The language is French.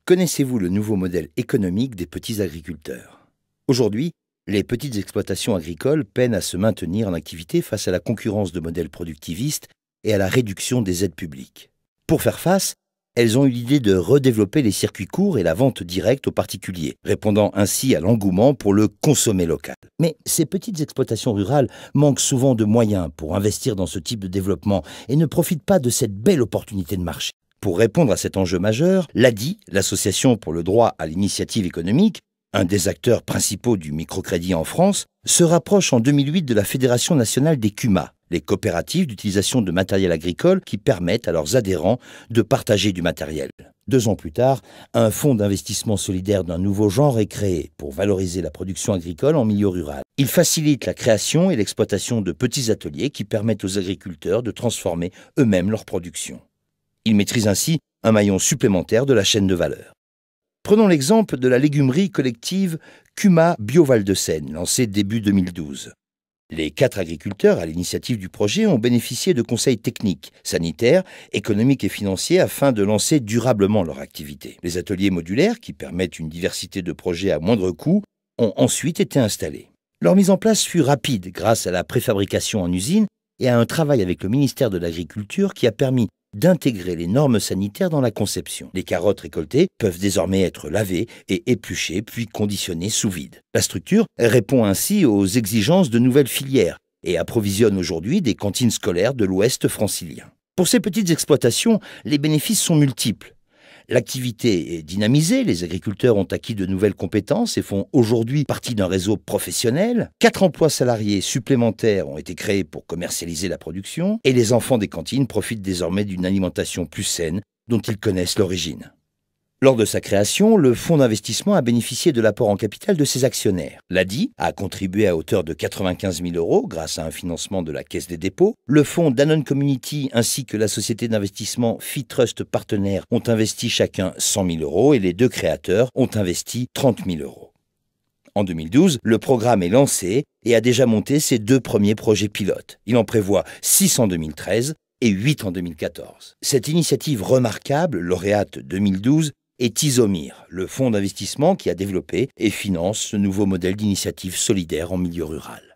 Connaissez-vous le nouveau modèle économique des petits agriculteurs? Aujourd'hui, les petites exploitations agricoles peinent à se maintenir en activité face à la concurrence de modèles productivistes et à la réduction des aides publiques. Pour faire face, elles ont eu l'idée de redévelopper les circuits courts et la vente directe aux particuliers, répondant ainsi à l'engouement pour le consommer local. Mais ces petites exploitations rurales manquent souvent de moyens pour investir dans ce type de développement et ne profitent pas de cette belle opportunité de marché. Pour répondre à cet enjeu majeur, l'ADI, l'Association pour le droit à l'initiative économique, un des acteurs principaux du microcrédit en France, se rapproche en 2008 de la Fédération nationale des CUMA, les coopératives d'utilisation de matériel agricole qui permettent à leurs adhérents de partager du matériel. 2 ans plus tard, un fonds d'investissement solidaire d'un nouveau genre est créé pour valoriser la production agricole en milieu rural. Il facilite la création et l'exploitation de petits ateliers qui permettent aux agriculteurs de transformer eux-mêmes leur production. Il maîtrise ainsi un maillon supplémentaire de la chaîne de valeur. Prenons l'exemple de la légumerie collective CUMA Bio Val-de-Seine, lancée début 2012. Les 4 agriculteurs à l'initiative du projet ont bénéficié de conseils techniques, sanitaires, économiques et financiers afin de lancer durablement leur activité. Les ateliers modulaires, qui permettent une diversité de projets à moindre coût, ont ensuite été installés. Leur mise en place fut rapide grâce à la préfabrication en usine et à un travail avec le ministère de l'Agriculture qui a permis d'intégrer les normes sanitaires dans la conception. Les carottes récoltées peuvent désormais être lavées et épluchées puis conditionnées sous vide. La structure répond ainsi aux exigences de nouvelles filières et approvisionne aujourd'hui des cantines scolaires de l'Ouest francilien. Pour ces petites exploitations, les bénéfices sont multiples. L'activité est dynamisée, les agriculteurs ont acquis de nouvelles compétences et font aujourd'hui partie d'un réseau professionnel. 4 emplois salariés supplémentaires ont été créés pour commercialiser la production et les enfants des cantines profitent désormais d'une alimentation plus saine dont ils connaissent l'origine. Lors de sa création, le fonds d'investissement a bénéficié de l'apport en capital de ses actionnaires. L'ADI a contribué à hauteur de 95 000 € grâce à un financement de la Caisse des dépôts. Le fonds Danone Community ainsi que la société d'investissement Fitrust Partenaires ont investi chacun 100 000 € et les 2 créateurs ont investi 30 000 €. En 2012, le programme est lancé et a déjà monté ses 2 premiers projets pilotes. Il en prévoit 6 en 2013 et 8 en 2014. Cette initiative remarquable, lauréate 2012, est Isomir, le fonds d'investissement qui a développé et finance ce nouveau modèle d'initiative solidaire en milieu rural.